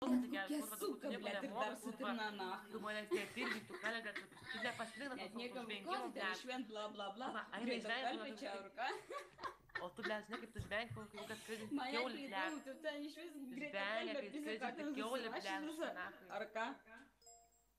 Kokia suka, blėt, ir dar sutrina nahui. Tu manęs netirgi, tu kalė, tu nepasilikna Net tos niekam žvengimo, tai švent bla bla bla. Greita kalbė čia, ar ką? O tu, blėt, žinai, kaip tu žvengi, kaip kad skridinti Mane kiaulį, įdomu, blėt. tu ten iš vis greita Žvengia, kalbė, kai pisa, ką skridinti ten kiaulį, blėt, susilašinus, nahui. ar ką?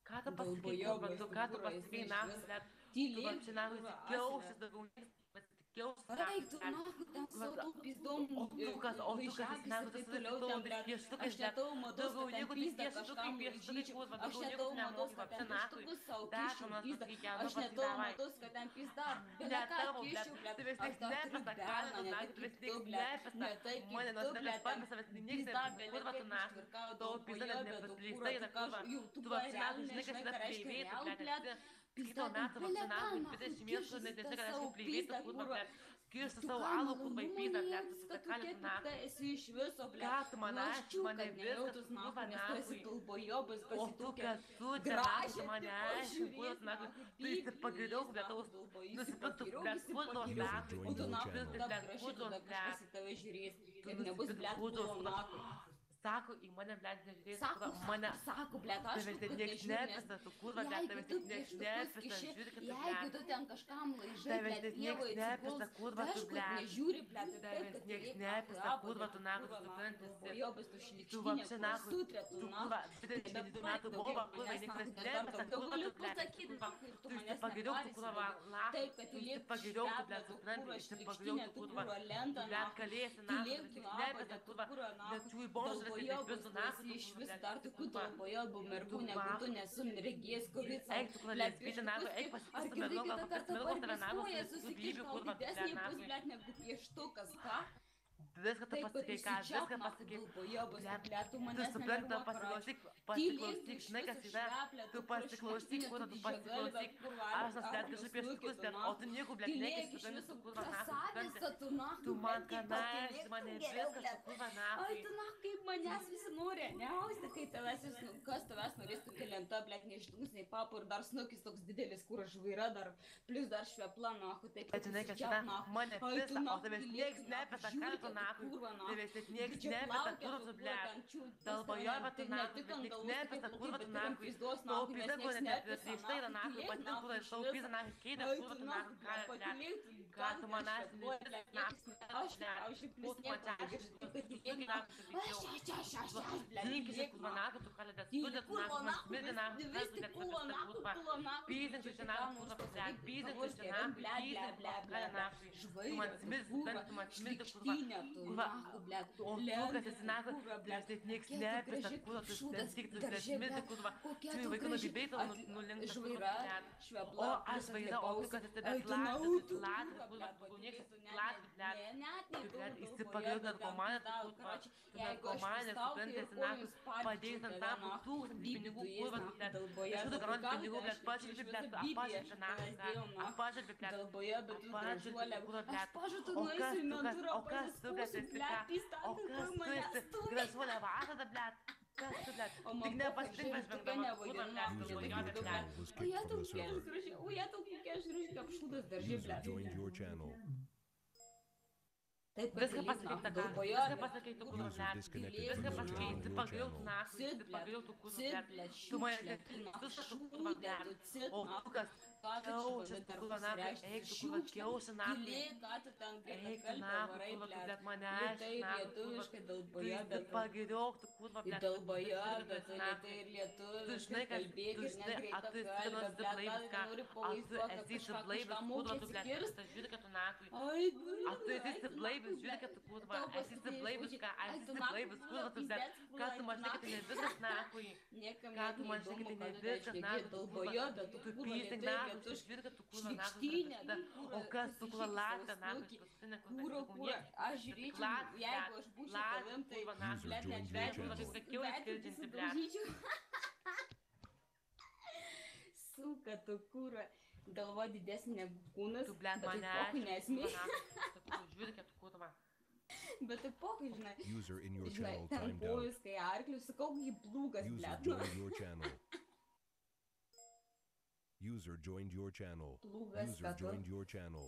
Ką tu pasakai, kurva, tu ką tu pasakai, nahui, blėt. Tu va čia, nahui, sikiausis, daugiau niekas pasikiausis, Eik, tu nahui, ten su tų pizdom laiškais ir taip toliau, ten, blėt. Aš netau mados, kad ten pizda kažkam laižyčiau. Aš netau mados, kad ten pieštukus savo kišiu pizda. Aš netau mados, kad ten pizda. Bele ką kišiu, blėt. Aš dar turiu berną, ne taip kaip tu, blėt. Ne taip kaip tu, blėt. Ten pizda, bele kaip ištvirkau, daubojo, bet tu kūra, tu ką, jau tu ką real nežinai, ką reiškia real, blėt. Pizda, bele ką, kišiu tą savo pizdą, kūra. Kišti savo alų, kurva į pizdą, blėt, tu Kad suka tu kalė, kiek nahui. tai esi iš viso, blėt. Ką tu man Laščiu, mane kad viskas, nejautus kurva, nahui, nes tu esi nahui. dalbojobas, O tu pasitukė. kas tu, čia nahui, tu mane aiškini, kuras nahui, tu įsipagiriauk, blėt, nusipirktų, blėt, kūdros, blėt, O tu nahui, nusipirktų, tada blėt, graši, kūdros, tada kažkas į blėt. tave žiūrės. Ir nebus, blėt, kūdro nahui. Sako, į mane, blėt, nežiūrės, Sako, mane... sako, blėt, aš Tavęs net nieks nepisa, tu kurva, blėt, tavęs net nieks nepisa, žiūri, kad tu, jeigu tu blėt. ten kažkam laižai, Tavęs blėt, net Dievui nieks nepisa, atsiguls, kurva, tu, aišku, blėt. nežiūri, blėt, ir taip, Tavęs kad nieks reikia nepisa, apabo, kurva, tu, nahui, kurva, supranti, dalbojobas, tu tu šlikštinė, вообще нахуй, prostitutė, tu tu nahui. kurva, 22 metų boba, kurva, niekas nepisa, kurva, tu, blėt, tu įsipagiriok, tu, kurva, Taip, kad tu tylėk įsipagiriok, tu, šveplė, blėt, tu supranti, kūra įsipagiriok, šlikštinė, tu, tu kurva, kūra lenta, tu, blėt, kalėsi, nahui, tu tik nepisa, kurva, blėt, tu į bomžą, blėt, dalbojobas, nepisa, tu esi nahui, iš tu, vis blėt, dar tokių dalbojobų mergų, negu tu nesu regėjęs, kuris Eik, tu, kurva, lesbitė, nahui, eik ar pasipisti girdai mergom, kitą gal kartą papisti mergom, tave nahui, barbiskoja su susikiš blybiu, gal kurva, didesnė blėt, bus, nahui. blėt, negu pieštukas, ką? Viską tu Taip, kad pasakai, ką, išsičiauk, viską nahui, pasakai. dalbojobas, Blėt, blėt, tu tu manęs supranti, nenervuok, pasiklausyk, Tylėk, pasiklausyk, tu žinai, iš kas viso yra, šveplė, tu pasiklausyk, šlikštinė, kur tu tu didžiagalvė, pasiklausyk, kurva, aš nusipirksiu pieštukus, bet, o tu nieko, blėt, Tylėk, nekis, iš tu viso kurva, nahui, krasavėsa, supranti. tu nahui, Tu man blėt, kaip kanais, patylėk, mane tu geriau, viskas, blėt. tu kurva, Ai, nahui. tu nahui, kaip manęs visi nori, neausti, kai tavęs vis, kas tavęs norės, tokia lenta, blėt, neišdūs, nei papų, ir dar snukis toks didelis, kur žvaira dar, plus dar švepla, nahui, taip, Bet žinai, kas yra, mane pisa, o tavęs nieks nepisa, ką tu nahui, tavęs net nieks nepisa, kur tu, blėt, dalbojobė tu nahui, bet nieks nepisa, kur tu nahui, tau pisa, kur net prieš tai yra nahui, patin, kur tau pisa nahui, keidė, kur tu nahui, ką tu man asmeniai, aš plus Zinkisi, kurva, nahui, tu kalė, bet tu, tu nahui, smirdi nahui, kas tu, bet kurva, pyzinčių čia nahui, kurva, blėt, pyzinčių čia nahui, kalė nahui, tu man smirdi, tu man smirdi, kurva, o tu, kas esi nahui, blėt, tai nieks nepisa, kurva, tu tik tu smirdi, kurva, tu į vaikų nubibėjai tau nulinktas, blėt, o aš vaira, o tu, kas esi, bet latvis, kurva, tu nieks latvis, blėt, tu, blėt, įsipagiriau narkomanę, tu, kurva, tu narkomanė, supranti, esi nahui, padėjus ant savo tūkstantį pinigų, kurva, tu, blėt, iš kur tu gauni pinigų, blėt, pašalpi, blėt, apašalpi, nahui, apašalpi, blėt, apašalpi, kurva, blėt, o kas tu, blėt, esi ką, o kas tu esi, gražuolė vasada, blėt, kas tu, blėt, tik nepasitrink, aš bendama, kurva, blėt, dalbojobė, blėt. O jie tau kokie žružki apšūdas darži, User blėt. joined your channel. Taip, Viską pasakai, tą ką, viską pasakai, tu kurva, User blėt, disconnected viską from your pasakai, channel. įsipagiriau tu nahui, įsipagiriau tu kurva, blėt, tu mane, viską tu kurva, blėt, o tu kas, kiaušis, tu kurva, nahui, eik tu kurva, kiaušį, nahui, eik tu nahui, kurva, tu, blėt, mane aiškini, nahui, kurva, tu įsipagiriau tu kurva, blėt, Dalbojobė, tu lietai ir tu žinai, lietuviškai kad, kalbėk tu ir žinai, negreita tu esi kalbė, vienas blėt, blaivas, ką, nori tu pavaizduot, kad esi kažką blaivas, kurva, tu, mokėsi blėt, kirst. tas žiūri, kad tu nahui, Ai, tu esi blaivas, žiūri, kad tu kurva, esi blaivas, ką, esi blaivas, kurva, tu, blėt, ką tu man sakai, tai ne viskas nahui, ką tu man sakai, tai ne viskas nahui, tu pyzink nahui, tu žiūri, kad tu kurva, nahui, o kas tu kurva latė nahui, paskutinė Kūra, aš žiūrėčiau, jeigu aš būčiau tavim, tai blėt, net skerdžianti, blėt. Suka, tu kūra, galva didesnė negu kūnas, Tu, blėt, bet tai mane pohui nesmė. žiūri, kad tu kurva. Bet tai pohui, žinai, User in your žinai, channel ten timed out. pojus, kai arklius, sakau, jį plūgas, User blėt. joined your channel. User joined your channel. Plūgas, User ką tu? joined your channel.